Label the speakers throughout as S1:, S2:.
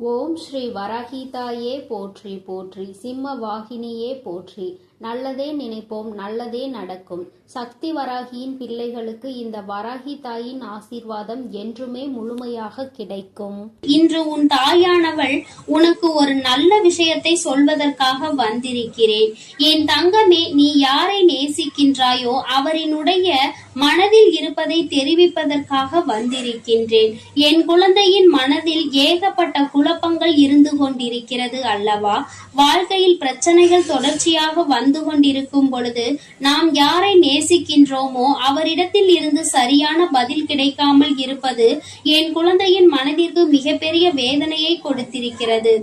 S1: ஓம் ஸ்ரீ வராகிதாயே போற்றி போற்றி, சிம்ம வாகினியே போற்றி. நல்லதே நினைப்போம், நல்லதே நடக்கும். சக்தி வராகியின் பிள்ளைகளுக்கு இந்த வராகி தாயின் ஆசீர்வாதம் என்றுமே முழுமையாக கிடைக்கும்.
S2: இன்று உன் தாயானவள் உனக்கு ஒரு நல்ல விஷயத்தை சொல்வதற்காக வந்திருக்கிறேன். என் தங்கமே, நீ யாரை நேசிக்கின்றாயோ அவரினுடைய மனதில் இருப்பதை தெரிவிப்பதற்காக வந்திருக்கின்றேன். என் குழந்தையின் மனதில் ஏகப்பட்ட குழப்பங்கள் இருந்து கொண்டிருக்கிறது அல்லவா? வாழ்க்கையில் பிரச்சனைகள் தொடர்ச்சியாக வந்து கொண்டிருக்கும் பொழுது நாம் யாரை நேசிக்கின்றோமோ அவரிடத்தில் இருந்து சரியான பதில் கிடைக்காமல் இருப்பது என் குழந்தையின் மனதிற்கு மிகப்பெரிய வேதனையை கொடுத்திருக்கிறது.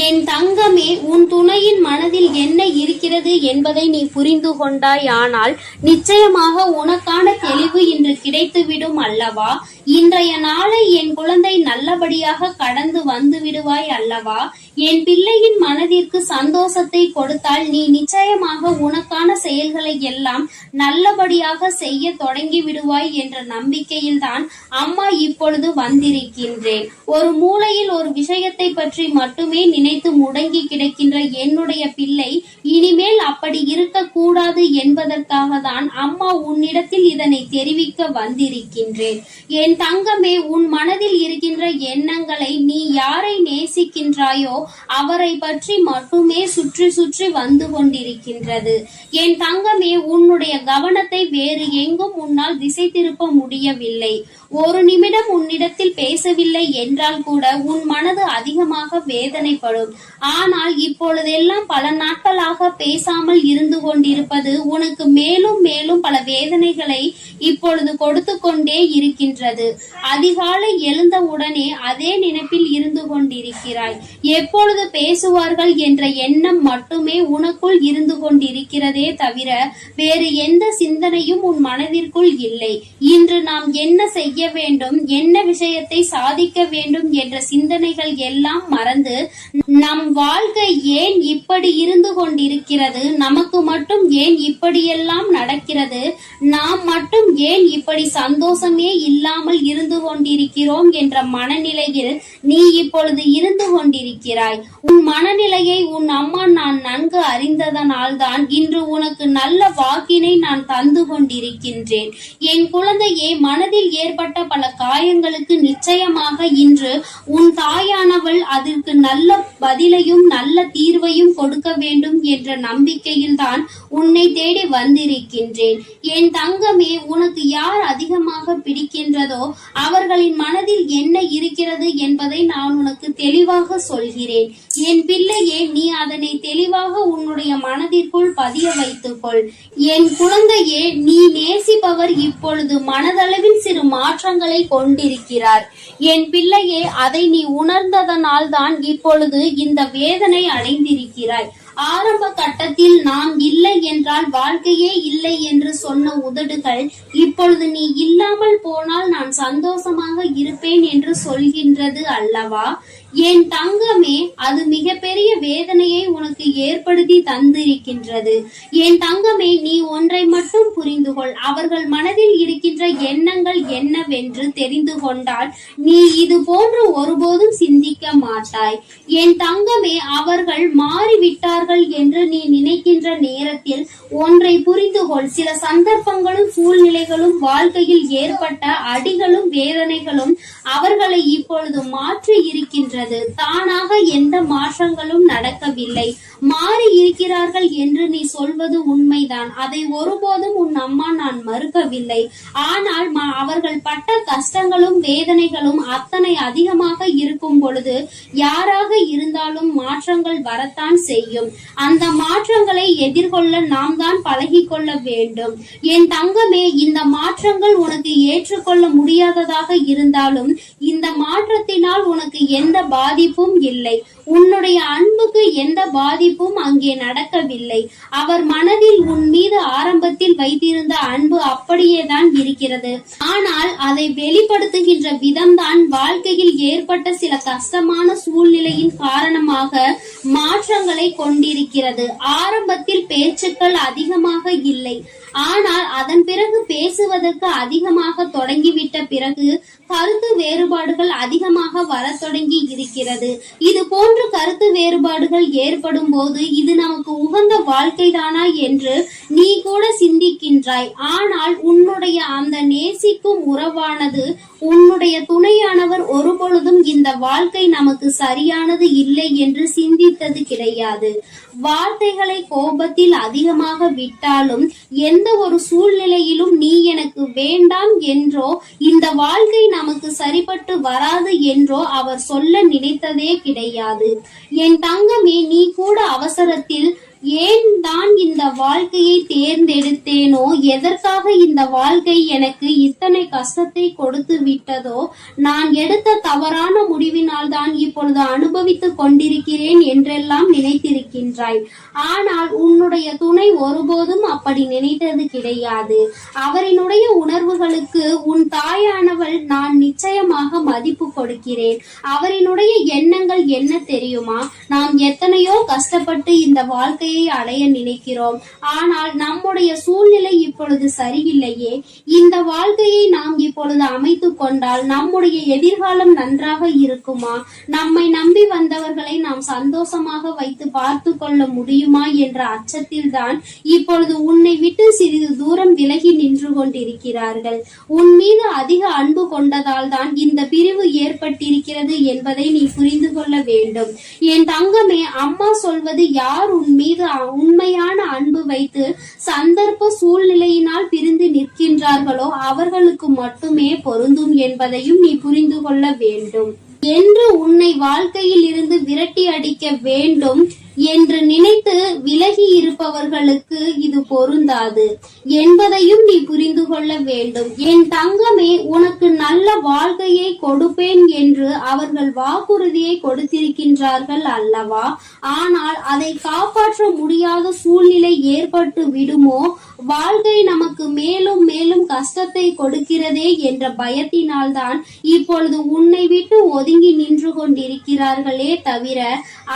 S2: என் தங்கமே, உன் துணையின் மனதில் என்ன இருக்கிறது என்பதை நீ புரிந்து கொண்டாயானால் நிச்சயமாக உனக்கான தெளிவு இன்று கிடைத்துவிடும் அல்லவா? இன்றைய நாளை என் குழந்தை நல்லபடியாக கடந்து வந்து விடுவாய் அல்லவா? என் பிள்ளையின் மனதிற்கு சந்தோஷத்தை கொடுத்தால் நீ நிச்சயமாக உனக்கான செயல்களை எல்லாம் நல்லபடியாக செய்ய தொடங்கி விடுவாய் என்ற நம்பிக்கையில் தான் அம்மா இப்பொழுது வந்திருக்கின்றேன். ஒரு மூலையில் ஒரு விஷயத்தை பற்றி மட்டுமே நினைத்து முடங்கி கிடக்கின்ற என்னுடைய பிள்ளை இனிமேல் அப்படி இருக்கக்கூடாது என்பதற்காக தான் அம்மா உன்னிடத்தில் இதனை தெரிவிக்க வந்திருக்கின்றேன். என் தங்கமே, உன் மனதில் இருக்கின்ற எண்ணங்களை நீ யாரை நேசிக்கின்றாயோ அவரை பற்றி மட்டுமே சுற்றி சுற்றி வந்து கொண்டிருக்கின்றது. என் தங்கமே, உன்னுடைய கவனத்தை வேறு எங்கும் உன்னால் திசை திருப்ப முடியவில்லை. ஒரு நிமிடம் உன்னிடத்தில் பேசவில்லை என்றால் கூட உன் மனது அதிகமாக வேதனைப்படும். ஆனால் இப்பொழுதெல்லாம் பல நாட்களாக பேசாமல் இருந்து கொண்டிருப்பது உனக்கு மேலும் மேலும் பல வேதனைகளை இப்பொழுது கொடுத்து கொண்டே இருக்கின்றது. அதிகாலை எழுந்த உடனே அதே நினைப்பில் இருந்து கொண்டிருக்கிறாய். எப்பொழுது பேசுவார்கள் என்ற எண்ணம் மட்டுமே உனக்குள் இருந்து கொண்டிருக்கிறதே தவிர வேறு எந்த சிந்தனையும் உன் மனதிற்குள் இல்லை. இன்று நாம் என்ன செய்ய வேண்டும், என்ன விஷயத்தை சாதிக்க வேண்டும் என்ற சிந்தனைகள் எல்லாம் மறந்து நம் வாழ்க்கை ஏன் இப்படி இருந்து கொண்டிருக்கிறது, நமக்கு மட்டும் ஏன் இப்படியெல்லாம் நடக்கிறது, நாம் மட்டும் ஏன் இப்படி சந்தோஷமே இல்லாமல் இருந்து கொண்டிருக்கிறோம் என்ற மனநிலையில் நீ இப்பொழுது இருந்து கொண்டிருக்கிறாய். உன் மனநிலையை உன் அம்மா நான் நன்கு அறிந்ததனால் தான் இன்று உனக்கு நல்ல வாக்கினை நான் தந்து கொண்டிருக்கின்றேன். என் குழந்தையே, மனதில் ஏற்பட்ட பல காயங்களுக்கு நிச்சயமாக இன்று உன் தாயானவள் அதற்கு நல்ல பதிலையும் நல்ல தீர்வையும் கொடுக்க வேண்டும் என்ற நம்பிக்கையில் தான் உன்னை தேடி வந்திருக்கின்றேன். என் தங்கமே, உனக்கு யார் அதிகமாக பிடிக்கின்றதோ அவர்களின் மனதில் என்ன இருக்கிறது என்பதை நான் உனக்கு தெளிவாக சொல்கிறேன். என் பிள்ளையே, நீ அதனை தெளிவாக உன்னுடைய மனதிற்குள் பதிய வைத்துக்கொள். என் குழந்தையே, நீ நேசிப்பவர் இப்பொழுது மனதளவில் சிறு மாற்றங்களை கொண்டிருக்கிறார். என் பிள்ளையே, அதை நீ உணர்ந்ததனால் தான் இப்பொழுது இந்த வேதனை அடைந்திருக்கிறாய். ஆரம்ப கட்டத்தில் நாம் இல்லை என்றால் வாழ்க்கையே இல்லை என்று சொன்ன உதடுகள் இப்பொழுது நீ இல்லாமல் போனால் நான் சந்தோஷமாக இருப்பேன் என்று சொல்கின்றது அல்லவா? என் தங்கமே, அது மிகப்பெரிய வேதனையை உனக்கு ஏற்படுத்தி தந்திருக்கின்றது. என் தங்கமே, நீ ஒன்றை மட்டும் புரிந்து கொள். அவர்கள் மனதில் இருக்கின்ற எண்ணங்கள் என்னவென்று தெரிந்து கொண்டால் நீ இது போன்று ஒருபோதும் சிந்திக்க மாட்டாய். என் தங்கமே, அவர்கள் மாறிவிட்டார்கள் என்று நீ நினைக்கின்ற நேரத்தில் ஒன்றை புரிந்து கொள். சில சந்தர்ப்பங்களும் சூழ்நிலைகளும் வாழ்க்கையில் ஏற்பட்ட அடிகளும் வேதனைகளும் அவர்களை இப்பொழுது மாற்றி இருக்கின்றது. தானாக எந்த மாற்றங்களும் நடக்கவில்லை. மாறி இருக்கிறார்கள் என்று நீ சொல்வது உண்மைதான். அதை ஒருபோதும் உன் அம்மா நான் மறுக்கவில்லை. ஆனால் அவர்கள் பட்ட கஷ்டங்களும் வேதனைகளும் அத்தனை அதிகமாக இருக்கும் பொழுது யாராக இருந்தாலும் மாற்றங்கள் வரத்தான் செய்யும். அந்த மாற்றங்களை எதிர்கொள்ள நாம் தான் பழகி கொள்ள வேண்டும். என் தங்கமே, இந்த மாற்றங்கள் உனக்கு ஏற்றுக்கொள்ள முடியாததாக இருந்தாலும் இந்த மாற்றத்தினால் உனக்கு எந்த பாதிப்பும் இல்லை. உன்னுடைய அன்புக்கு எந்த பாதிப்பும் அங்கே நடக்கவில்லை. அவர் மனதில் உன் மீது ஆரம்பத்தில் வைத்திருந்த அன்பு அப்படியேதான் இருக்கிறது. ஆனால் அதை வெளிப்படுத்துகின்ற விதம்தான் வாழ்க்கையில் ஏற்பட்ட சில கஷ்டமான சூழ்நிலையின் காரணமாக மாற்றங்களை கொண்டிருக்கிறது. ஆரம்பத்தில் பேச்சுக்கள் அதிகமாக இல்லை. ஆனால் அதன் பிறகு பேசுவதற்கு அதிகமாக தொடங்கிவிட்ட பிறகு கருத்து வேறுபாடுகள் அதிகமாக வரத் தொடங்கி இருக்கிறது. இது போன்ற கருத்து வேறுபாடுகள் ஏற்படும் போது இது நமக்கு உகந்த வாழ்க்கைதானா என்று நீ கூட சிந்திக்கின்றாய். ஆனால் உன்னுடைய அந்த நேசிக்கும் உறவானது, உன்னுடைய துணையானவர் ஒருபொழுதும் இந்த வாழ்க்கை நமக்கு சரியானது இல்லை என்று சிந்தித்தது கிடையாது. வார்த்தைகளை கோபத்தில் அதிகமாக விட்டாலும் எந்த ஒரு சூழ்நிலையிலும் நீ எனக்கு வேண்டாம் என்றோ இந்த வாழ்க்கை நமக்கு சரிபட்டு வராது என்றோ அவர் சொல்ல நினைத்ததே கிடையாது. என் தங்கமே, நீ கூட அவசரத்தில் ஏன் தான் இந்த வாழ்க்கையை தேர்ந்தெடுத்தேனோ, எதற்காக இந்த வாழ்க்கை எனக்கு இத்தனை கஷ்டத்தை கொடுத்து விட்டதோ, நான் எடுத்த தவறான முடிவினால் தான் இப்பொழுது அனுபவித்துக் கொண்டிருக்கிறேன் என்றெல்லாம் நினைத்திருக்கின்றாய். ஆனால் உன்னுடைய துணை ஒருபோதும் அப்படி நினைத்தது கிடையாது. அவரினுடைய உணர்வுகளுக்கு உன் தாயானவள் நான் நிச்சயமாக மதிப்பு கொடுக்கிறேன். அவரினுடைய எண்ணங்கள் என்ன தெரியுமா? நாம் எத்தனையோ கஷ்டப்பட்டு இந்த வாழ்க்கை அடைய நினைக்கிறோம். ஆனால் நம்முடைய சூழ்நிலை இப்பொழுது சரியில்லையே. இந்த வாழ்க்கையை நாம் இப்பொழுது அமைத்துக் கொண்டால் நம்முடைய எதிர்காலம் நன்றாக இருக்குமா? நம்மை நம்பி வந்தவர்களை நாம் சந்தோஷமாக வைத்து பார்த்து கொள்ள முடியுமா என்ற அச்சத்தில் தான் இப்பொழுது உன்னை விட்டு சிறிது தூரம் விலகி நின்று கொண்டிருக்கிறார்கள். உன் மீது அதிக அன்பு கொண்டதால் தான் இந்த பிரிவு ஏற்பட்டிருக்கிறது என்பதை நீ புரிந்து கொள்ள வேண்டும். என் தங்கமே, அம்மா சொல்வது யார் உன் மீது உண்மையான அன்பு வைத்து சந்தர்ப்ப சூழ்நிலையினால் பிரிந்து நிற்கின்றார்களோ அவர்களுக்கு மட்டுமே பொருந்தும் என்பதையும் நீ புரிந்து கொள்ள வேண்டும். என்று உன்னை வாழ்க்கையில் இருந்து விரட்டி அடிக்க வேண்டும் என்று நினைத்து விலகி இருப்பவர்களுக்கு இது பொருந்தாது என்பதையும் நீ புரிந்து கொள்ள வேண்டும். என் தங்கமே, உனக்கு நல்ல வாழ்க்கையை கொடுப்பேன் என்று அவர்கள் வாக்குறுதியை கொடுத்திருக்கின்றார்கள் அல்லவா? ஆனால் அதை காப்பாற்ற முடியாத சூழ்நிலை ஏற்பட்டு விடுமோ, வாழ்க்கை நமக்கு மேலும் மேலும் கஷ்டத்தை கொடுக்கிறதே என்ற பயத்தினால்தான் இப்பொழுது உன்னை விட்டு ஒதுங்கி நின்று கொண்டிருக்கிறார்களே தவிர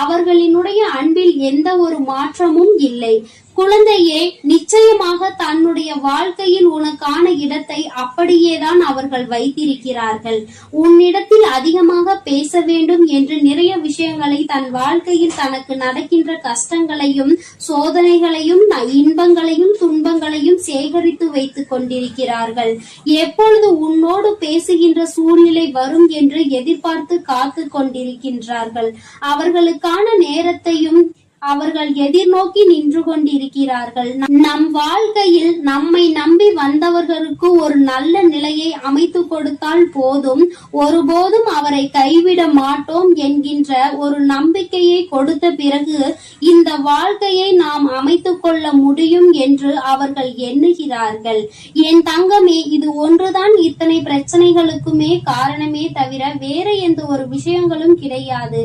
S2: அவர்களினுடைய அன்பில் எந்த ஒரு மாற்றமும் இல்லை. குழந்தையே, நிச்சயமாக தன்னுடைய வாழ்க்கையில் உனக்கான இடத்தை அப்படியேதான் அவர்கள் வைத்திருக்கிறார்கள். உன்னிடத்தில் அதிகமாக பேச வேண்டும் என்று நிறைய விஷயங்களை தன் வாழ்க்கையில் தனக்கு நடக்கின்ற கஷ்டங்களையும் சோதனைகளையும் இன்பங்களையும் துன்பங்களையும் சேகரித்து வைத்துக் கொண்டிருக்கிறார்கள். எப்பொழுது உன்னோடு பேசுகின்ற சூழ்நிலை வரும் என்று எதிர்பார்த்து காத்து கொண்டிருக்கின்றார்கள். அவர்களுக்கான நேரத்தையும் அவர்கள் எதிர்நோக்கி நின்று கொண்டிருக்கிறார்கள். நம் வாழ்க்கையில் நம்மை நம்பி வந்தவர்களுக்கு ஒரு நல்ல நிலையை அமைத்து கொடுத்தால் போதும், ஒருபோதும் அவரை கைவிட மாட்டோம் என்கின்ற ஒரு நம்பிக்கையை கொடுத்த பிறகு இந்த வாழ்க்கையை நாம் அமைத்துக் கொள்ள முடியும் என்று அவர்கள் எண்ணுகிறார்கள். என் தங்கமே, இது ஒன்றுதான் இத்தனை பிரச்சனைகளுக்குமே காரணமே தவிர வேற எந்த ஒரு விஷயங்களும் கிடையாது.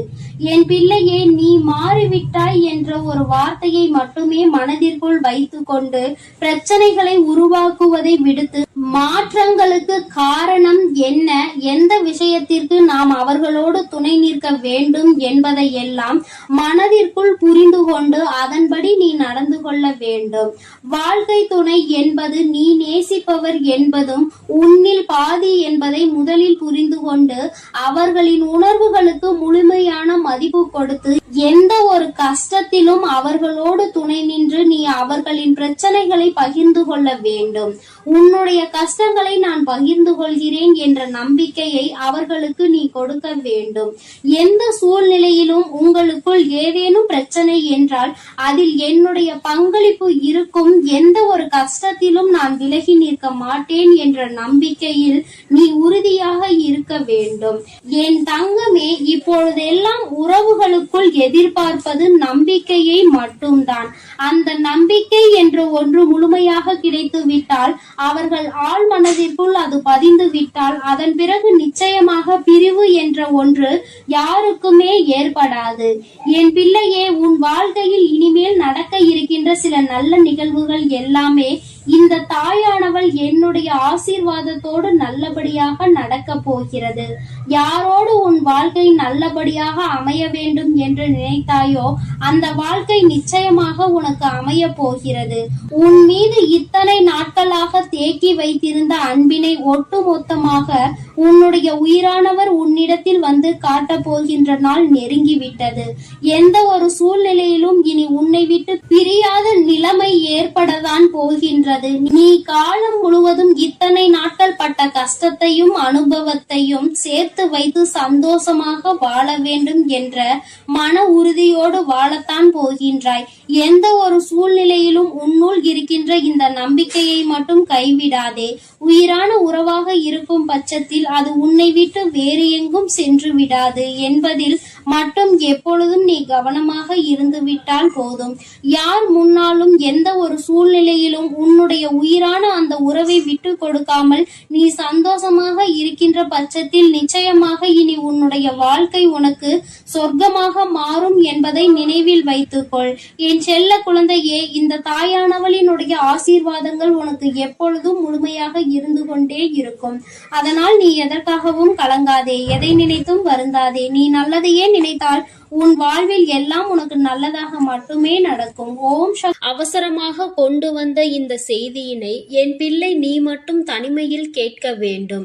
S2: என் பிள்ளையே, நீ மாறிவிட்டாய் என்ற ஒரு வார்த்தையை மட்டுமே மனதிற்குள் வைத்துக் கொண்டு பிரச்சனைகளை உருவாக்குவதை விடுத்து மாற்றங்களுக்கு காரணம் என்ன, எந்த விஷயத்திற்கு நாம் அவர்களோடு துணை நிற்க வேண்டும் என்பதை எல்லாம் மனதிற்குள் புரிந்து கொண்டு அதன்படி நீ நடந்து கொள்ள வேண்டும். வாழ்க்கை துணை என்பது நீ நேசிப்பவர் என்பதும் உன்னில் பாதி என்பதை முதலில் புரிந்து கொண்டு அவர்களின் உணர்வுகளுக்கு முழுமையான மதிப்பு கொடுத்து எந்த ஒரு கஷ்டத்திலும் அவர்களோடு துணை நின்று நீ அவர்களின் பிரச்சனைகளை பகிர்ந்து கொள்ள வேண்டும். உன்னுடைய கஷ்டங்களை நான் பகிர்ந்து கொள்கிறேன் என்ற நம்பிக்கையை அவர்களுக்கு நீ கொடுக்க வேண்டும். எந்த சூழ்நிலையிலும் உங்களுக்குள் ஏதேனும் பிரச்சனை என்றால் அதில் என்னுடைய பங்களிப்பு இருக்கும், எந்த ஒரு கஷ்டத்திலும் நான் விலகி நிற்க மாட்டேன் என்ற நம்பிக்கையில் நீ உறுதியாக இருக்க வேண்டும். என் தங்கமே, இப்பொழுதெல்லாம் உறவுகளுக்குள் எதிர்பார்ப்பது நம்பிக்கையை மட்டும்தான். அந்த நம்பிக்கை என்ற ஒன்று முழுமையாக கிடைத்து விட்டால், அவர்கள் ஆழ் மனதிற்குள் அது பதிந்து விட்டால், அதன் பிறகு நிச்சயமாக பிரிவு என்ற ஒன்று யாருக்குமே ஏற்படாது. என் பிள்ளையே, உன் வாழ்க்கையில் இனிமேல் நடக்க இருக்கின்ற சில நல்ல நிகழ்வுகள் எல்லாமே இந்த தாயானவள் என்னுடைய ஆசீர்வாதத்தோடு நல்லபடியாக நடக்க போகிறது. யாரோடு உன் வாழ்க்கை நல்லபடியாக அமைய வேண்டும் என்று நினைத்தாயோ அந்த வாழ்க்கை நிச்சயமாக உனக்கு அமைய போகிறது. உன் மீது இத்தனை நாட்களாக தேக்கி வைத்திருந்த அன்பினை ஒட்டுமொத்தமாக உன்னுடைய உயிரானவர் உன்னிடத்தில் வந்து காட்டப் போகின்ற நாள் நெருங்கிவிட்டது. எந்த ஒரு சூழ்நிலையிலும் இனி உன்னை விட்டு பிரியாத நிலைமை ஏற்படத்தான் போகின்றது. நீ காலம் முழுவதும் இத்தனை நாட்கள் பட்ட கஷ்டத்தையும் அனுபவத்தையும் சேர்த்து வைத்து சந்தோஷமாக வாழ வேண்டும் என்ற மன உறுதியோடு வாழத்தான் போகின்றாய். எந்த ஒரு சூழ்நிலையிலும் உன்னுள் இருக்கின்ற இந்த நம்பிக்கையை மட்டும் கைவிடாதே. உயிரான உறவாக இருக்கும் பட்சத்தில் அது உன்னை விட்டு வேறு எங்கும் சென்று விடாது என்பதில் மட்டும் எப்பொழுதும் நீ கவனமாக இருந்து விட்டால் போதும். யார் முன்னாலும் எந்த ஒரு சூழ்நிலையிலும் உன்னுடைய உயிரான அந்த உறவை விட்டு கொடுக்காமல் நீ சந்தோஷமாக இருக்கின்ற பட்சத்தில் நிச்சயமாக இனி உன்னுடைய வாழ்க்கை உனக்கு சொர்க்கமாக மாறும் என்பதை நினைவில் வைத்துக்கொள். என் செல்ல குழந்தையே, இந்த தாயானவளினுடைய ஆசீர்வாதங்கள் உனக்கு எப்பொழுதும் முழுமையாக இருந்து கொண்டே இருக்கும். அதனால் நீ எதற்காகவும் கலங்காதே, எதை நினைத்தும் வருந்தாதே. நீ நல்லதையே நினைத்தால் உன் வாழ்வில் எல்லாம் உனக்கு நல்லதாக மட்டுமே நடக்கும். ஓம் சக்தி.
S1: அவசரமாக கொண்டு வந்த இந்த செய்தியினை என் பிள்ளை நீ மட்டும் தனிமையில் கேட்க வேண்டும்.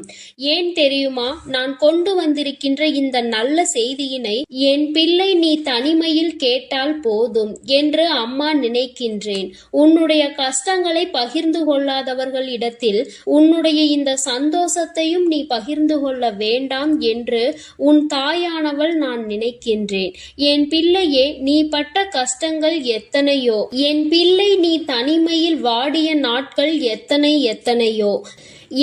S1: ஏன் தெரியுமா? நான் கொண்டு வந்திருக்கின்ற இந்த நல்ல செய்தியினை என் பிள்ளை நீ தனிமையில் கேட்டால் போதும் என்று அம்மா நினைக்கின்றேன். உன்னுடைய கஷ்டங்களை பகிர்ந்து கொள்ளாதவர்களிடத்தில் உன்னுடைய இந்த சந்தோஷத்தையும் நீ பகிர்ந்து கொள்ள வேண்டாம் என்று உன் தாயானவள் நான் நினைக்கின்றேன். என் பிள்ளையே, நீ பட்ட கஷ்டங்கள் எத்தனையோ, என் பிள்ளை நீ தனிமையில் வாடிய நாட்கள் எத்தனையோ.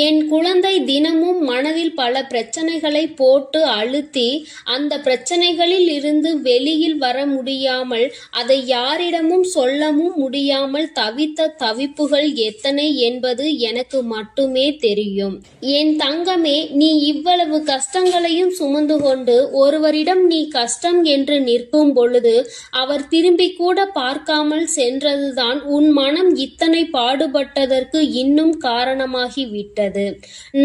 S1: என் குழந்தை தினமும் மனதில் பல பிரச்சனைகளை போட்டு அழுத்தி அந்த பிரச்சனைகளில் இருந்து வெளியில் வர முடியாமல் அதை யாரிடமும் சொல்லவும் முடியாமல் தவித்த தவிப்புகள் எத்தனை என்பது எனக்கு மட்டுமே தெரியும். என் தங்கமே, நீ இவ்வளவு கஷ்டங்களையும் சுமந்து கொண்டு ஒருவரிடம் நீ கஷ்டம் என்று நிற்கும் பொழுது அவர் திரும்பி கூட பார்க்காமல் சென்றதுதான் உன் மனம் இத்தனை பாடுபட்டதற்கு இன்னும் காரணமாகிவிட்டது.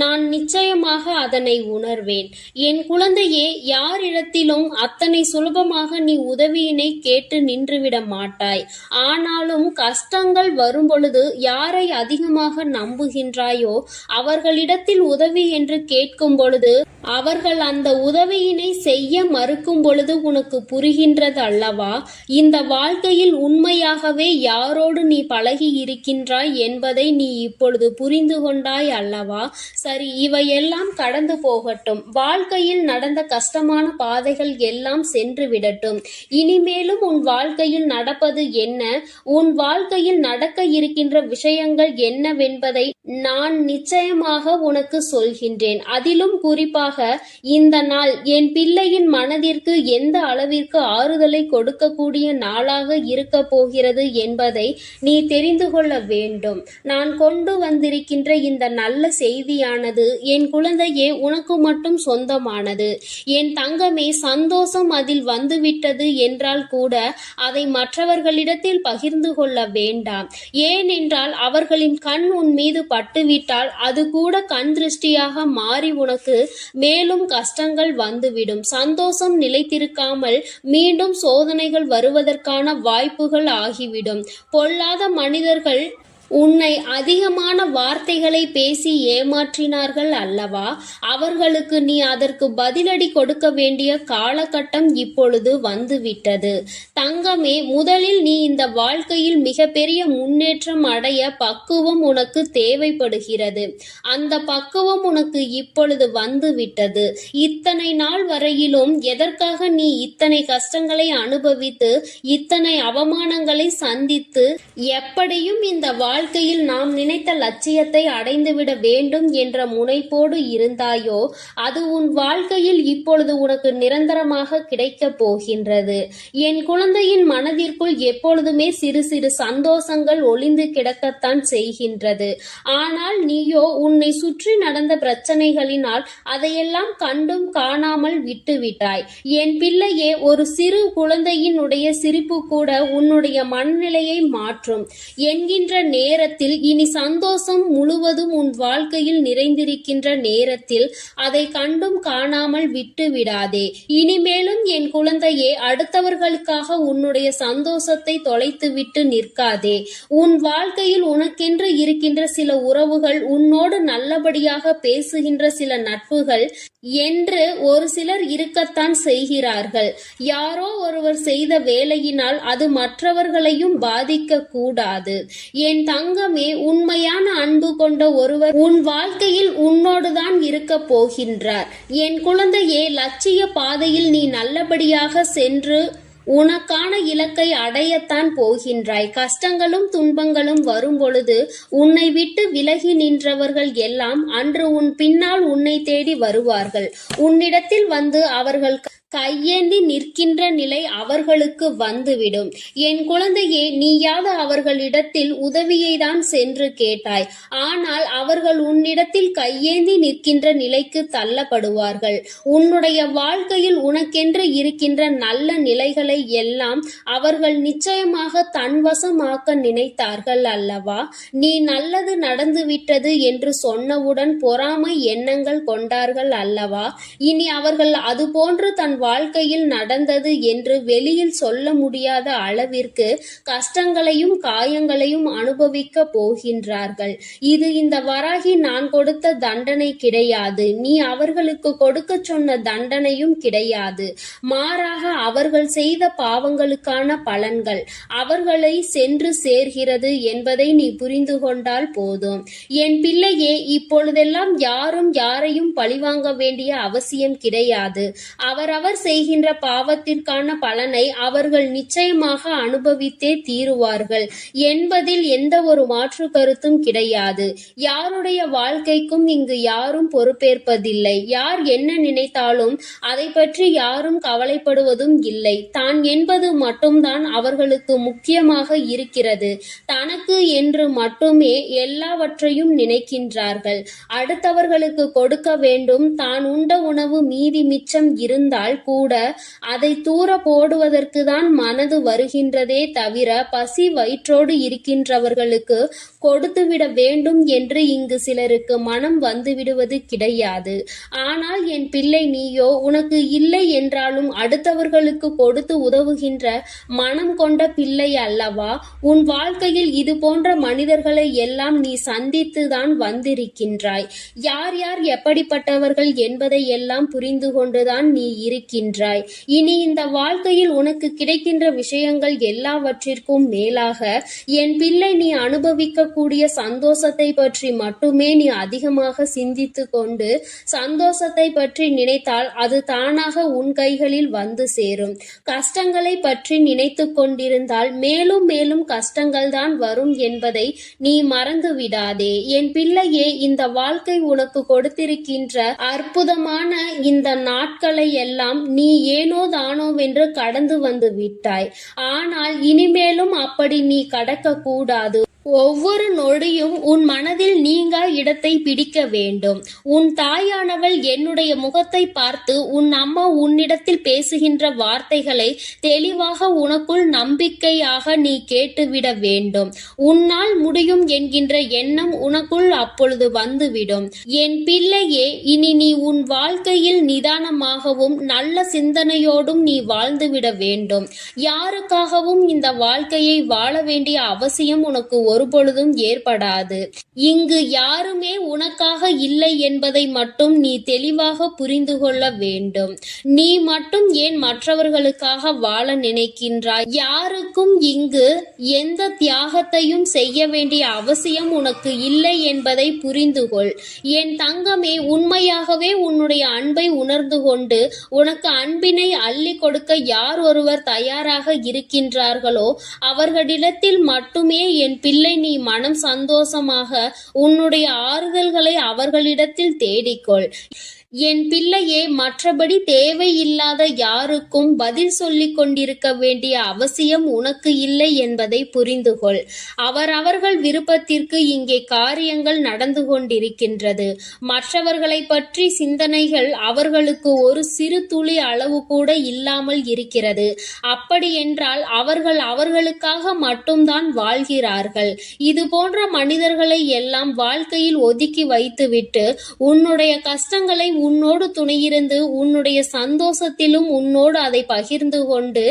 S1: நான் நிச்சயமாக அதனை உணர்வேன். என் குழந்தையே, யாரிடத்திலும் அத்தனை சுலபமாக நீ உதவியினை கேட்டு நின்றுவிட மாட்டாய். ஆனாலும் கஷ்டங்கள் வரும் பொழுது யாரை அதிகமாக நம்புகின்றாயோ அவர்களிடத்தில் உதவி என்று கேட்கும் பொழுது அவர்கள் அந்த உதவியினை செய்ய மறுக்கும் பொழுது உனக்கு புரிகின்றது அல்லவா? இந்த வாழ்க்கையில் உண்மையாகவே யாரோடு நீ பழகி இருக்கின்றாய் என்பதை நீ இப்பொழுது புரிந்து கொண்டாய் அல்லவா? சரி, இவையெல்லாம் கடந்து போகட்டும். வாழ்க்கையில் நடந்த கஷ்டமான பாதைகள் எல்லாம் சென்று விடட்டும். இனிமேலும் உன் வாழ்க்கையில் நடப்பது என்ன, உன் வாழ்க்கையில் நடக்க இருக்கின்ற விஷயங்கள் என்னவென்பதை நான் நிச்சயமாக உனக்கு சொல்கின்றேன். அதிலும் குறிப்பாக இந்த நாள் என் பிள்ளையின் மனதிற்கு எந்த அளவிற்கு ஆறுதலை கொடுக்கக்கூடிய நாளாக இருக்க போகிறது என்பதை நீ தெரிந்து கொள்ள வேண்டும். நான் கொண்டு வந்திருக்கின்ற இந்த நல்ல செய்தியானது என் குழந்தையே உனக்கு மட்டும் சொந்தமானது. என் தங்கமே, சந்தோஷம் அதில் வந்துவிட்டது என்றால் கூட அதை மற்றவர்களிடத்தில் பகிர்ந்து கொள்ள வேண்டாம். ஏனென்றால் அவர்களின் கண் உன் மீது பட்டுவிட்டால் அது கூட கண் திருஷ்டியாக மாறி உனக்கு மேலும் கஷ்டங்கள் வந்துவிடும். சந்தோஷம் நிலைத்திருக்காமல் மீண்டும் சோதனைகள் வருவதற்கான வாய்ப்புகள் ஆகிவிடும். பொல்லாத மனிதர்கள் உன்னை அதிகமான வார்த்தைகளை பேசி ஏமாற்றினார்கள் அல்லவா? அவர்களுக்கு நீ அதற்கு பதிலடி கொடுக்க வேண்டிய காலகட்டம் இப்பொழுது வந்துவிட்டது. தங்கமே, முதலில் நீ இந்த வாழ்க்கையில் மிகப்பெரிய முன்னேற்றம் அடைய பக்குவம் உனக்கு தேவைப்படுகிறது. அந்த பக்குவம் உனக்கு இப்பொழுது வந்துவிட்டது. இத்தனை நாள் வரையிலும் எதற்காக நீ இத்தனை கஷ்டங்களை அனுபவித்து இத்தனை அவமானங்களை சந்தித்து எப்படியும் இந்த வாழ்க்கையில் நாம் நினைத்த லட்சியத்தை அடைந்துவிட வேண்டும் என்ற முனைப்போடு இருந்தாயோ அது உன் வாழ்க்கையில் இப்பொழுது உனக்கு நிரந்தரமாக கிடைக்கப் போகின்றது. என் குழந்தையின் மனதிற்குள் எப்பொழுதுமே சிறு சிறு சந்தோஷங்கள் ஒளிந்து கிடக்கத்தான் செய்கின்றது. ஆனால் நீயோ உன்னை சுற்றி நடந்த பிரச்சனைகளினால் அதையெல்லாம் கண்டும் காணாமல் விட்டுவிட்டாய். என் பிள்ளையே, ஒரு சிறு குழந்தையினுடைய சிரிப்பு கூட உன்னுடைய மனநிலையை மாற்றும் என்கின்ற
S2: நேரத்தில், இனி சந்தோஷம் முழுவதும் உன் வாழ்க்கையில் நிறைந்திருக்கின்ற நேரத்தில் அதை கண்டும் காணாமல் விட்டு விடாதே. இனிமேலும் என் குழந்தையே, அடுத்தவர்களுக்காக உன்னுடைய சந்தோஷத்தை தொலைத்துவிட்டு நிற்காதே. உன் வாழ்க்கையில் உனக்கென்று இருக்கின்ற சில உறவுகள், உன்னோடு நல்லபடியாக பேசுகின்ற சில நட்புகள் என்று ஒரு சிலர் இருக்கத்தான் செய்கிறார்கள். யாரோ ஒருவர் செய்த வேலையினால் அது மற்றவர்களையும் பாதிக்க கூடாது. என் தங்கமே, உண்மையான அன்பு கொண்ட ஒருவர் உன் வாழ்க்கையில் உன்னோடுதான் இருக்க போகின்றார். என் குழந்தையே, லட்சிய பாதையில் நீ நல்லபடியாக சென்று உனக்கான இலக்கை அடையத்தான் போகின்றாய். கஷ்டங்களும் துன்பங்களும் வரும் பொழுது உன்னை விட்டு விலகி நின்றவர்கள் எல்லாம் அன்று உன் பின்னால் உன்னை தேடி வருவார்கள். உன்னிடத்தில் வந்து அவர்கள் கையேந்தி நிற்கின்ற நிலை அவர்களுக்கு வந்துவிடும். என் குழந்தையே, நீயாவது அவர்களிடத்தில் உதவியை தான் சென்று கேட்டாய். ஆனால் அவர்கள் உன்னிடத்தில் கையேந்தி நிற்கின்ற நிலைக்கு தள்ளப்படுவார்கள். உன்னுடைய வாழ்க்கையில் உனக்கென்று இருக்கின்ற நல்ல நிலைகளை எல்லாம் அவர்கள் நிச்சயமாக தன்வசமாக்க நினைத்தார்கள் அல்லவா? நீ நல்லது நடந்துவிட்டது என்று சொன்னவுடன் பொறாமை எண்ணங்கள் கொண்டார்கள் அல்லவா? இனி அவர்கள் அதுபோன்று தன் வாழ்க்கையில் நடந்தது என்று வெளியில் சொல்ல முடியாத அளவிற்கு கஷ்டங்களையும் காயங்களையும் அனுபவிக்க போகின்றார்கள். இது இந்த வராகி நான் கொடுத்த தண்டனை கிடையாது. நீ அவர்களுக்கு கொடுக்க சொன்ன தண்டனையும் கிடையாது. மாறாக அவர்கள் செய்த பாவங்களுக்கான பலன்கள் அவர்களை சென்று சேர்கிறது என்பதை நீ புரிந்து கொண்டால் போதும். என் பிள்ளையே, இப்பொழுதெல்லாம் யாரும் யாரையும் பழிவாங்க வேண்டிய அவசியம் கிடையாது. அவரவர் செய்கின்ற பாவத்திற்கான பலனை அவர்கள் நிச்சயமாக அனுபவித்தே தீருவார்கள் என்பதில் எந்த ஒரு மாற்று கருத்தும் கிடையாது. யாருடைய வாழ்க்கைக்கும் இங்கு யாரும் பொறுப்பேற்பதில்லை. யார் என்ன நினைத்தாலும் அதை பற்றி யாரும் கவலைப்படுவதும் இல்லை. தான் என்பது மட்டும்தான் அவர்களுக்கு முக்கியமாக இருக்கிறது. தனக்கு என்று மட்டுமே எல்லாவற்றையும் நினைக்கின்றார்கள். அடுத்தவர்களுக்கு கொடுக்க வேண்டும். தான் உண்ட உணவு மீதி மிச்சம் இருந்தால் கூட அதை தூர போடுவதற்கு தான் மனது வருகின்றதே தவிர பசி வயிற்றோடு இருக்கின்றவர்களுக்கு கொடுத்துவிட வேண்டும் என்று இங்கு சிலருக்கு மனம் வந்துவிடுவது கிடையாது. ஆனால் என் பிள்ளை, நீயோ உனக்கு இல்லை என்றாலும் அடுத்தவர்களுக்கு கொடுத்து உதவுகின்ற மனம் கொண்ட பிள்ளை அல்லவா? உன் வாழ்க்கையில் இது போன்ற மனிதர்களை எல்லாம் நீ சந்தித்துதான் வந்திருக்கின்றாய். யார் யார் எப்படிப்பட்டவர்கள் என்பதை எல்லாம் புரிந்து கொண்டுதான் நீ இருக்கின்றாய். இனி இந்த வாழ்க்கையில் உனக்கு கிடைக்கின்ற விஷயங்கள் எல்லாவற்றிற்கும் மேலாக என் பிள்ளை, நீ அனுபவிக்கக்கூடிய சந்தோஷத்தை பற்றி மட்டுமே நீ அதிகமாக சிந்தித்து கொண்டு சந்தோஷத்தை பற்றி நினைத்தால் அது தானாக உன் கைகளில் வந்து சேரும். கஷ்டங்களை பற்றி நினைத்து கொண்டிருந்தால் மேலும் மேலும் கஷ்டங்கள் தான் வரும் என்பதை நீ மறந்து விடாதே. என் பிள்ளையே, இந்த வாழ்க்கை உனக்கு கொடுத்திருக்கின்ற அற்புதமான இந்த நாட்களை எல்லாம் நீ ஏனோ தானோவென்று கடந்து வந்து விட்டாய். ஆனால் இனிமேலும் அப்படி நீ கடக்க கூடாது. ஒவ்வொரு நொடியும் உன் மனதில் நீங்கா இடத்தை பிடிக்க வேண்டும். உன் தாயானவள் என்னுடைய முகத்தை பார்த்து உன் அம்மா உன்னிடத்தில் பேசுகின்ற வார்த்தைகளை தெளிவாக உனக்குள் நம்பிக்கையாக நீ கேட்டுவிட வேண்டும். உன்னால் முடியும் என்கின்ற எண்ணம் உனக்குள் அப்பொழுது வந்துவிடும். என் பிள்ளையே, இனி நீ உன் வாழ்க்கையில் நிதானமாகவும் நல்ல சிந்தனையோடும் நீ வாழ்ந்துவிட வேண்டும். யாருக்காகவும் இந்த வாழ்க்கையை வாழ வேண்டிய அவசியம் உனக்கு ஒருபொழுதும் ஏற்படாது. இங்கு யாருமே உனக்காக இல்லை என்பதை மட்டும் நீ தெளிவாக புரிந்து கொள்ள வேண்டும். நீ மட்டும் ஏன் மற்றவர்களுக்காக வாழ நினைக்கின்றாய்? யாருக்கும் இங்கு எந்த தியாகத்தையும் செய்ய வேண்டிய அவசியம் உனக்கு இல்லை என்பதை புரிந்து கொள். என் தங்கமே, உண்மையாகவே உன்னுடைய அன்பை உணர்ந்து கொண்டு உனக்கு அன்பினை அள்ளி கொடுக்க யார் ஒருவர் தயாராக இருக்கின்றார்களோ அவர்களிடத்தில் மட்டுமே என் பிள்ளை நீ மனம் சந்தோஷமாக உன்னுடைய ஆறுதல்களை அவர்களிடத்தில் தேடிக்கொள். என் பிள்ளையே, மற்றபடி தேவையில்லாத யாருக்கும் பதில் சொல்லிக் கொண்டிருக்க வேண்டிய அவசியம் உனக்கு இல்லை என்பதை புரிந்துகொள். அவரவர்கள் விருப்பத்திற்கு இங்கே காரியங்கள் நடந்து கொண்டிருக்கின்றது. மற்றவர்களை பற்றி சிந்தனைகள் அவர்களுக்கு ஒரு சிறு துளி அளவு கூட இல்லாமல் இருக்கிறது. அப்படியென்றால் அவர்கள் அவர்களுக்காக மட்டும்தான் வாழ்கிறார்கள். இது போன்ற மனிதர்களை எல்லாம் வாழ்க்கையில் ஒதுக்கி வைத்துவிட்டு உன்னுடைய கஷ்டங்களை உன்னோடு துணையிருந்து உன்னுடைய சந்தோஷத்திலும் உன்னோடு அதை பகிர்ந்து கொண்டு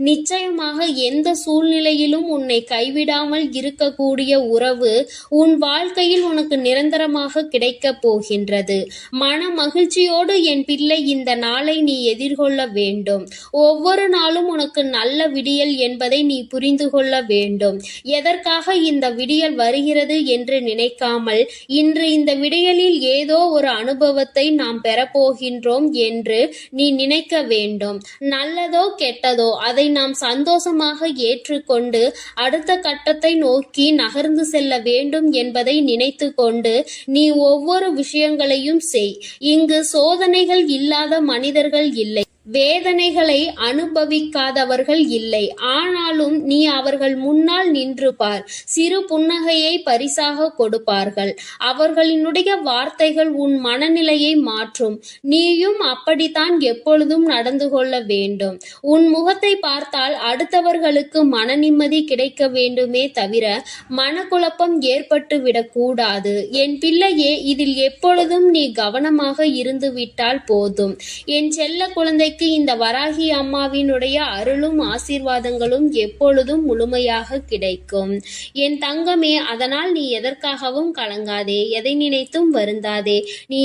S2: நிச்சயமாக எந்த சூழ்நிலையிலும் உன்னை கைவிடாமல் இருக்கக்கூடிய உறவு உன் வாழ்க்கையில் உனக்கு நிரந்தரமாக கிடைக்கப் போகின்றது. மன மகிழ்ச்சியோடு என் பிள்ளை இந்த நாளை நீ எதிர்கொள்ள வேண்டும். ஒவ்வொரு நாளும் உனக்கு நல்ல விடியல் என்பதை நீ புரிந்து கொள்ள வேண்டும். எதற்காக இந்த விடியல் வருகிறது என்று நினைக்காமல் இன்று இந்த விடியலில் ஏதோ ஒரு அனுபவத்தை நாம் பெறப்போகின்றோம் என்று நீ நினைக்க வேண்டும். நல்லதோ கெட்டதோ அதை நாம் சந்தோஷமாக ஏற்றுக்கொண்டு அடுத்த கட்டத்தை நோக்கி நகர்ந்து செல்ல வேண்டும் என்பதை நினைத்து கொண்டு நீ ஒவ்வொரு விஷயங்களையும் செய். இங்கு சோதனைகள் இல்லாத மனிதர்கள் இல்லை, வேதனைகளை அனுபவிக்காதவர்கள் இல்லை. ஆனாலும் நீ அவர்கள் முன்னால் நின்று பார். சிறு புன்னகையை பரிசாக கொடுப்பார்கள். அவர்களினுடைய வார்த்தைகள் உன் மனநிலையை மாற்றும். நீயும் அப்படித்தான் எப்பொழுதும் நடந்து கொள்ள வேண்டும். உன் முகத்தை பார்த்தால் அடுத்தவர்களுக்கு மன நிம்மதி கிடைக்க வேண்டுமே தவிர மனக்குழப்பம் ஏற்பட்டு விடக்கூடாது. என் பிள்ளையே, இதில் எப்பொழுதும் நீ கவனமாக இருந்து விட்டால் போதும். என் செல்ல குழந்தை இந்த வராகி அம்மாவினுடைய அருளும் ஆசீர்வாதங்களும் எப்பொழுதும் முழுமையாக கிடைக்கும். என் தங்கமே, அதனால் நீ எதற்காகவும் கலங்காதே, எதை நினைத்தும் வருந்தாதே. நீ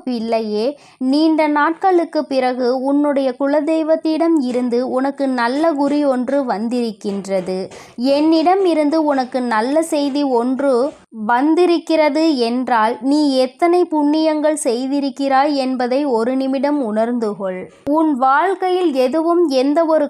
S1: பிள்ளையே, நீண்ட நாட்களுக்கு பிறகு உன்னுடைய குலதெய்வத்திடம் இருந்து உனக்கு நல்ல குறி ஒன்று வந்திருக்கின்றது. என்னிடம் இருந்து உனக்கு நல்ல செய்தி ஒன்று வந்திருக்கிறது என்றால் நீ எத்தனை புண்ணியங்கள் செய்திருக்கிறாய் என்பதை ஒரு நிமிடம் உணர்ந்து கொள். உன் வாழ்க்கையில் எதுவும் எந்த ஒரு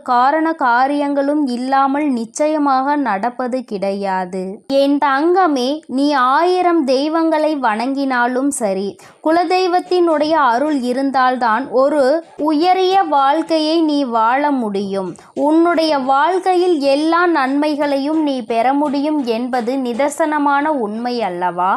S1: காரியங்களும் இல்லாமல் நிச்சயமாக நடப்பது கிடையாது. என் தங்கமே, நீ 1000 தெய்வங்களை வணங்கினாலும் சரி, குலதெய்வத்தினுடைய அருள் இருந்தால்தான் ஒரு உயரிய வாழ்க்கையை நீ வாழ முடியும். உன்னுடைய வாழ்க்கையில் எல்லா நன்மைகளையும் நீ பெற முடியும் என்பது நிதர்சனமான உண்மை அல்லவா?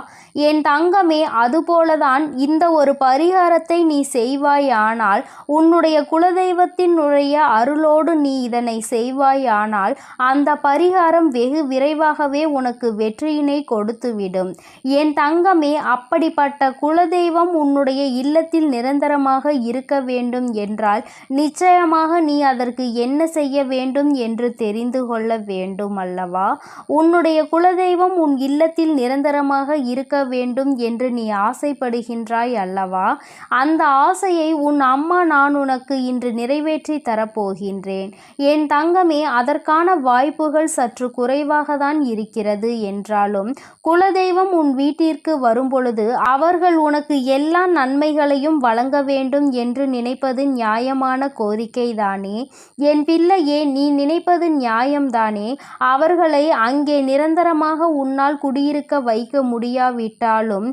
S1: என் தங்கமே, அதுபோலதான் இந்த ஒரு பரிகாரத்தை நீ செய்வாயானால், உன்னுடைய குலதெய்வத்தினுடைய அருளோடு நீ இதனை செய்வாயானால் அந்த பரிகாரம் வெகு விரைவாகவே உனக்கு வெற்றியினை கொடுத்துவிடும். என் தங்கமே, அப்படிப்பட்ட குலதெய்வம் உன்னுடைய இல்லத்தில் நிரந்தரமாக இருக்க வேண்டும் என்றால் நிச்சயமாக நீ அதற்கு என்ன செய்ய வேண்டும் என்று தெரிந்து கொள்ள வேண்டும் அல்லவா? உன்னுடைய குலதெய்வம் உன் இல்லத்தில் நிரந்தரமாக இருக்க வேண்டும் என்று நீ ஆசைப்படுகின்றாய் அல்லவா? அந்த ஆசையை உன் அம்மா நான் உனக்கு இன்று நிறைவேற்றி தரப்போகின்றேன். என் தங்கமே, அதற்கான வாய்ப்புகள் சற்று குறைவாக தான் இருக்கிறது என்றாலும் குலதெய்வம் உன் வீட்டிற்கு வரும்பொழுது அவர்கள் உனக்கு எல்லா நன்மைகளையும் வழங்க வேண்டும் என்று நினைப்பது நியாயமான கோரிக்கைதானே? என் பிள்ளையே, நீ நினைப்பது நியாயம்தானே? அவர்களை அங்கே நிரந்தரமாக உன்னால் குடியிருக்க வைக்க முடியாவிட்டாலும்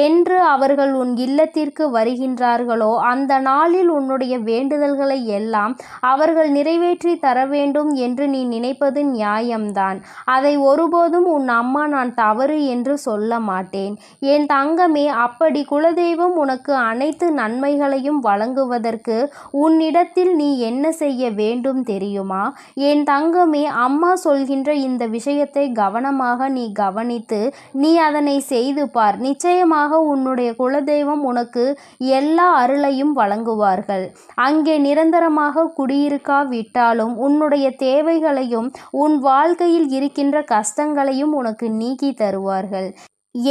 S1: என்று அவர்கள் உன் இல்லத்திற்கு வருகின்றார்களோ அந்த நாளில் உன்னுடைய வேண்டுதல்களை எல்லாம் அவர்கள் நிறைவேற்றி தர வேண்டும் என்று நீ நினைப்பது நியாயம்தான். அதை ஒருபோதும் உன் அம்மா நான் தவறு என்று சொல்ல மாட்டேன். என் தங்கமே, அப்படி குலதெய்வம் உனக்கு அனைத்து நன்மைகளையும் வழங்குவதற்கு உன்னிடத்தில் நீ என்ன செய்ய வேண்டும் தெரியுமா? என் தங்கமே, அம்மா சொல்கின்ற இந்த விஷயத்தை கவனமாக நீ கவனித்து நீ அதனை செய்து பார். நிச்சயமாக உன்னுடைய குலதெய்வம் உனக்கு எல்லா அருளையும் வழங்குவார்கள். அங்கே நிரந்தரமாக குடியிருக்காவிட்டாலும் உன்னுடைய தேவைகளையும் உன் வாழ்க்கையில் இருக்கின்ற கஷ்டங்களையும் உனக்கு நீக்கி தருவார்கள்.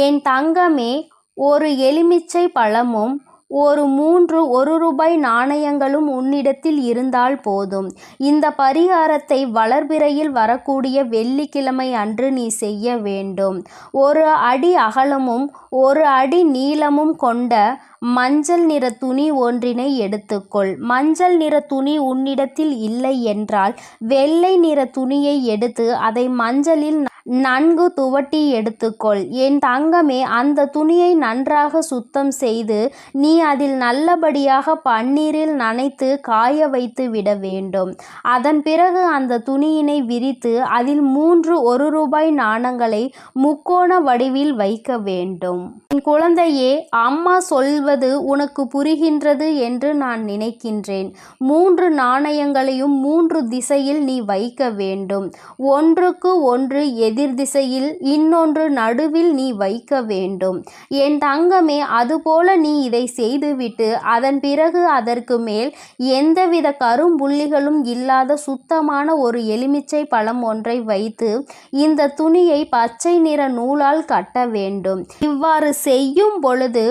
S1: என் தங்கமே, ஒரு எலுமிச்சை பழமும் ஒரு 3 1 நாணயங்களும் உன்னிடத்தில் இருந்தால் போதும். இந்த பரிகாரத்தை வளர்பிறையில் வரக்கூடிய வெள்ளிக்கிழமை அன்று நீ செய்ய வேண்டும். 1 அடி அகலமும் 1 அடி நீளமும் கொண்ட மஞ்சள் நிற துணி ஒன்றினை எடுத்துக்கொள். மஞ்சள் நிற துணி உன்னிடத்தில் இல்லை என்றால் வெள்ளை நிற துணியை எடுத்து அதை மஞ்சளில் நன்கு துவட்டி எடுத்துக்கொள். என் தங்கமே, அந்த துணியை நன்றாக சுத்தம் செய்து நீ அதில் நல்லபடியாக பன்னீரில் நனைத்து காய வைத்து விட வேண்டும். அதன் பிறகு அந்த துணியினை விரித்து அதில் 3 1 ரூபாய் நாணங்களை முக்கோண வடிவில் வைக்க வேண்டும். என் குழந்தையே, அம்மா சொல்வது உனக்கு புரிகின்றது என்று நான் நினைக்கின்றேன். 3 நாணயங்களையும் 3 திசையில் நீ வைக்க வேண்டும். ஒன்றுக்கு ஒன்று எதிர் திசையில், இன்னொன்று நடுவில் நீ வைக்க வேண்டும். என் தங்கமே, அதுபோல நீ இதை செய்துவிட்டு அதன் பிறகு அதற்கு மேல் எந்தவித கரும்புள்ளிகளும் இல்லாத சுத்தமான ஒரு எலுமிச்சை பழம் ஒன்றை வைத்து இந்த துணியை பச்சை நிற நூலால் கட்ட வேண்டும். இவ்வாறு செய்யும் பொழுது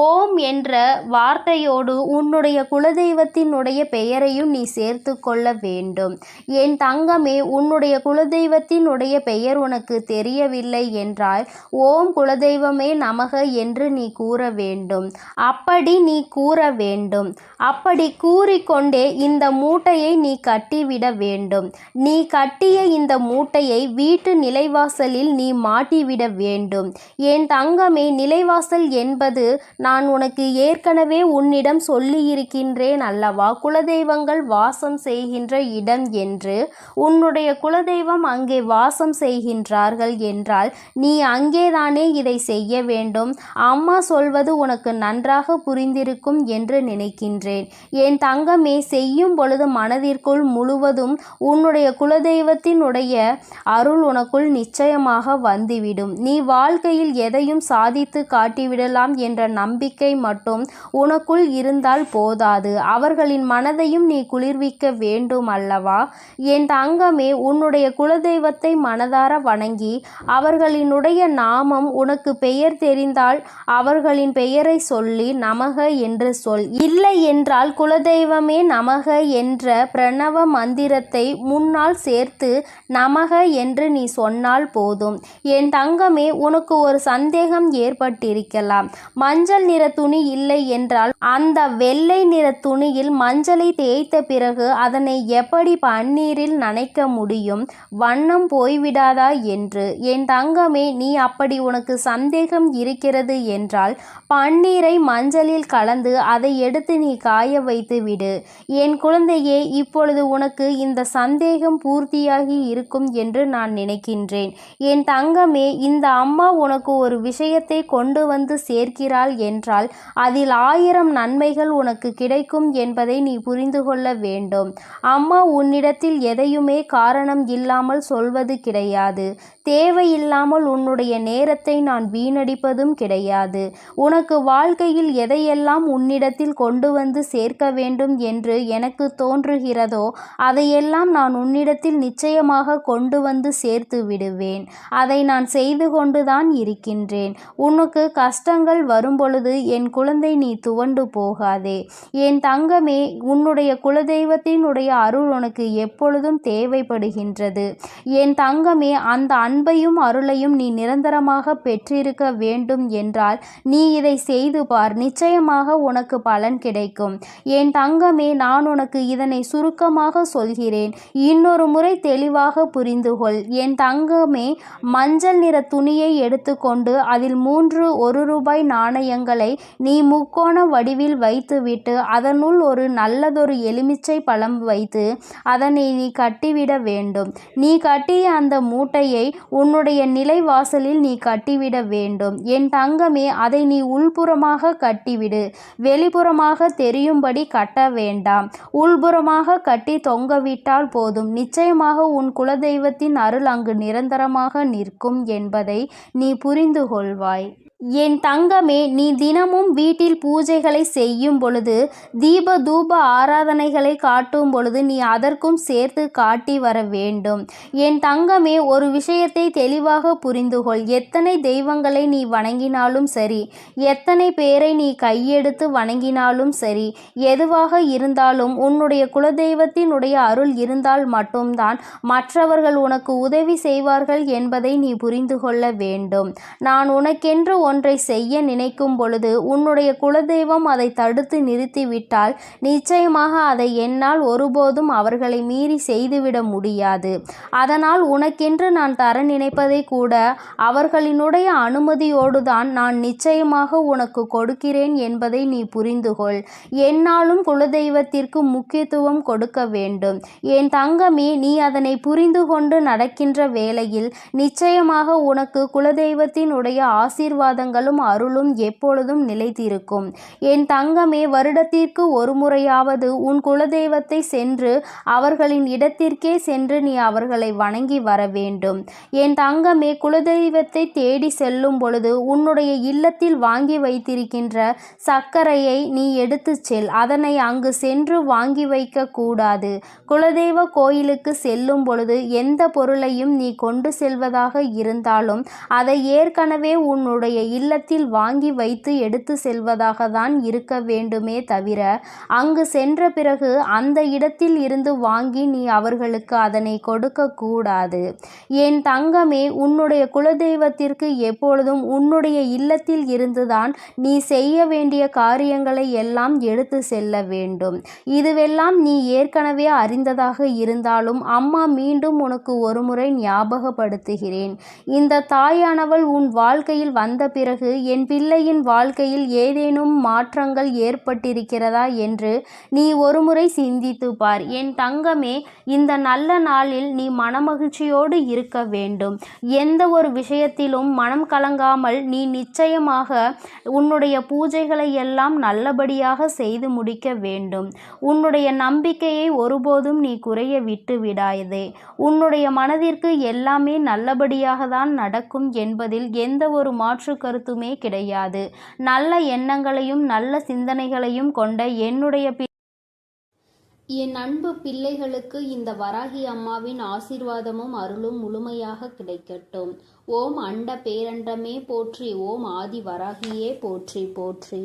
S1: ஓம் என்ற வார்த்தையோடு உன்னுடைய குலதெய்வத்தினுடைய பெயரையும் நீ சேர்த்து கொள்ள வேண்டும். என் தங்கமே, உன்னுடைய குலதெய்வத்தினுடைய பெயர் உனக்கு தெரியவில்லை என்றால் ஓம் குலதெய்வமே நமக என்று நீ கூற வேண்டும். அப்படி நீ கூற வேண்டும். அப்படி கூறிக்கொண்டே இந்த மூட்டையை நீ கட்டிவிட வேண்டும். நீ கட்டிய இந்த மூட்டையை வீட்டு நிலைவாசலில் நீ மாட்டிவிட வேண்டும். என் தங்கமே, நிலைவாசல் என்பது நான் உனக்கு ஏற்கனவே உன்னிடம் சொல்லியிருக்கின்றேன் அல்லவா, குலதெய்வங்கள் வாசம் செய்கின்ற இடம் என்று. உன்னுடைய குலதெய்வம் அங்கே வாசம் செய்கின்றார்கள் என்றால் நீ அங்கேதானே இதை செய்ய வேண்டும். அம்மா சொல்வது உனக்கு நன்றாக புரிந்திருக்கும் என்று நினைக்கின்றேன். என் தங்கமே, செய்யும் பொழுது மனதிற்குள் முழுவதும் உன்னுடைய குலதெய்வத்தினுடைய அருள் உனக்குள் நிச்சயமாக வந்துவிடும். நீ வாழ்க்கையில் எதையும் சாதித்து காட்டிவிடலாம் என்ற நம்பிக்கை மட்டும் உனக்குள் இருந்தால் போதாது. அவர்களின் மனதையும் நீ குளிர்விக்க வேண்டும் அல்லவா. என் தங்கமே, உன்னுடைய குலதெய்வத்தை மனதார வணங்கி அவர்களினுடைய நாமம் உனக்கு பெயர் தெரிந்தால் அவர்களின் பெயரை சொல்லி நமக என்று சொல். இல்லை என்றால் குலதெய்வமே நமக என்ற பிரணவ மந்திரத்தை முன்னால் சேர்த்து நமக என்று நீ சொன்னால் போதும். என் தங்கமே, உனக்கு ஒரு சந்தேகம் ஏற்பட்டிருக்கலாம். மஞ்சள் நிற துணி இல்லை என்றால் அந்த வெள்ளை நிற துணியில் மஞ்சளை தேய்த்த பிறகு அதனை எப்படி பன்னீரில் நனைக்க முடியும், வண்ணம் போய்விடாதா என்று. என் தங்கமே, நீ அப்படி உனக்கு சந்தேகம் இருக்கிறது என்றால் பன்னீரை மஞ்சளில் கலந்து அதை எடுத்து நீ காய வைத்து விடு. என் குழந்தையே, இப்பொழுது உனக்கு இந்த சந்தேகம் பூர்த்தியாகி இருக்கும் என்று நான் நினைக்கின்றேன். என் தங்கமே, இந்த அம்மா உனக்கு ஒரு விஷயத்தை கொண்டு வந்து சேர்க்கிறாள் என்றால் அதில் 1000 நன்மைகள் உனக்கு கிடைக்கும் என்பதை நீ புரிந்து கொள்ள வேண்டும். அம்மா உன்னிடத்தில் எதையுமே காரணம் இல்லாமல் சொல்வது கிடையாது. தேவையில்லாமல் உன்னுடைய நேரத்தை நான் வீணடிப்பதும் கிடையாது. உனக்கு வாழ்க்கையில் எதையெல்லாம் உன்னிடத்தில் கொண்டு வந்து சேர்க்க வேண்டும் என்று எனக்கு தோன்றுகிறதோ அதையெல்லாம் நான் உன்னிடத்தில் நிச்சயமாக கொண்டு வந்து சேர்த்து விடுவேன். அதை நான் செய்து கொண்டுதான் இருக்கின்றேன். உனக்கு கஷ்டங்கள் வரும்பொழுது என் குழந்தை, நீ துவண்டு போகாதே. என் தங்கமே, உன்னுடைய குலதெய்வத்தினுடைய அருள் உனக்கு எப்பொழுதும் தேவைப்படுகின்றது. என் தங்கமே, அந்த அன்பையும் அருளையும் நீ நிரந்தரமாக பெற்றிருக்க வேண்டும் என்றால் நீ இதை செய்து பார். நிச்சயமாக உனக்கு பலன் கிடைக்கும். என் தங்கமே, நான் உனக்கு இதனை சுருக்கமாக சொல்கிறேன். இன்னொரு முறை தெளிவாக புரிந்து கொள். என் தங்கமே, மஞ்சள் நிற துணியை எடுத்துக்கொண்டு அதில் 3 1 ரூபாய் நாணயங்களை நீ முக்கோண வடிவில் வைத்துவிட்டு அதனுள் ஒரு நல்லதொரு எலுமிச்சை பழம் வைத்து அதனை நீ கட்டிவிட வேண்டும். நீ கட்டிய அந்த மூட்டையை உன்னுடைய நிலைவாசலில் நீ கட்டிவிட வேண்டும். என் தங்கமே, அதை நீ உள்புறமாக கட்டிவிடு. வெளிப்புறமாக தெரியும்படி கட்ட வேண்டாம். உள்புறமாக கட்டி தொங்கவிட்டால் போதும். நிச்சயமாக உன் குலதெய்வத்தின் அருள் அங்கு நிரந்தரமாக நிற்கும் என்பதை நீ புரிந்து கொள்வாய். என் தங்கமே, நீ தினமும் வீட்டில் பூஜைகளை செய்யும் பொழுது, தீப தூப ஆராதனைகளை காட்டும் பொழுது நீ அதற்கும் சேர்த்து காட்டி வர வேண்டும். என் தங்கமே, ஒரு விஷயத்தை தெளிவாக புரிந்துகொள். எத்தனை தெய்வங்களை நீ வணங்கினாலும் சரி, எத்தனை பேரை நீ கையெடுத்து வணங்கினாலும் சரி, எதுவாக இருந்தாலும் உன்னுடைய குலதெய்வத்தினுடைய அருள் இருந்தால் மட்டும்தான் மற்றவர்கள் உனக்கு உதவி செய்வார்கள் என்பதை நீ புரிந்து கொள்ள வேண்டும். நான் உனக்கென்று ஒன்றை செய்ய நினைக்கும் பொழுது உன்னுடைய குலதெய்வம் அதை தடுத்து நிறுத்திவிட்டால் நிச்சயமாக அதை என்னால் ஒருபோதும் அவர்களை மீறி செய்துவிட முடியாது. அதனால் உனக்கென்று நான் தர நினைப்பதை கூட அவர்களினுடைய அனுமதியோடுதான் நான் நிச்சயமாக உனக்கு கொடுக்கிறேன் என்பதை நீ புரிந்துகொள். என்னாலும் குலதெய்வத்திற்கு முக்கியத்துவம் கொடுக்க வேண்டும். என் தங்கமே, நீ அதனை புரிந்து கொண்டு நடக்கின்ற வேளையில் நிச்சயமாக உனக்கு குலதெய்வத்தினுடைய ஆசீர்வாதங்களும் அருளும் எப்பொழுதும் நிலைத்திருக்கும். என் தங்கமே, வருடத்திற்கு ஒரு முறையாவது உன் குலதெய்வத்தை சென்று அவர்களின் இடத்திற்கே சென்று நீ அவர்களை வணங்கி வர வேண்டும். என் தங்கமே, குலதெய்வத்தை தேடி செல்லும் பொழுது உன்னுடைய இல்லத்தில் வாங்கி வைத்திருக்கின்ற சர்க்கரையை நீ எடுத்து செல். அதனை அங்கு சென்று வாங்கி வைக்க கூடாது. குலதெய்வ கோயிலுக்கு செல்லும் பொழுது எந்த பொருளையும் நீ கொண்டு செல்வதாக இருந்தாலும் அதை ஏற்கனவே உன்னுடைய இல்லத்தில் வாங்கி வைத்து எடுத்து செல்வதாக தான் இருக்க வேண்டுமே தவிர அங்கு சென்ற பிறகு அந்த இடத்தில் இருந்து வாங்கி நீ அவர்களுக்கு அதனை கொடுக்க கூடாது. என் தங்கமே, உன்னுடைய குலதெய்வத்திற்கு எப்பொழுதும் உன்னுடைய இல்லத்தில் இருந்துதான் நீ செய்ய வேண்டிய காரியங்களை எல்லாம் எடுத்து செல்ல வேண்டும். இதுவெல்லாம் நீ ஏற்கனவே அறிந்ததாக இருந்தாலும் அம்மா மீண்டும் உனக்கு ஒருமுறை ஞாபகப்படுத்துகிறேன். இந்த தாயானவள் உன் வாழ்க்கையில் வந்த பிறகு என் பிள்ளையின் வாழ்க்கையில் ஏதேனும் மாற்றங்கள் ஏற்பட்டிருக்கிறதா என்று நீ ஒருமுறை சிந்தித்து பார். என் தங்கமே, இந்த நல்ல நாளில் நீ மனமகிழ்ச்சியோடு இருக்க வேண்டும். எந்த ஒரு விஷயத்திலும் மனம் கலங்காமல் நீ நிச்சயமாக உன்னுடைய பூஜைகளை எல்லாம் நல்லபடியாக செய்து முடிக்க வேண்டும். உன்னுடைய நம்பிக்கையை ஒருபோதும் நீ குறைய விட்டு விடாதே. உன்னுடைய மனதிற்கு எல்லாமே நல்லபடியாக தான் நடக்கும் என்பதில் எந்த ஒரு மாற்று கருத்துமே கிடையாது. நல்ல எண்ணங்களையும் நல்ல சிந்தனைகளையும் கொண்ட என் அன்பு பிள்ளைகளுக்கு இந்த வராகி அம்மாவின் ஆசீர்வாதமும் அருளும் முழுமையாக கிடைக்கட்டும். ஓம் அண்ட பேரண்டமே போற்றி. ஓம் ஆதி வராகியே போற்றி போற்றி.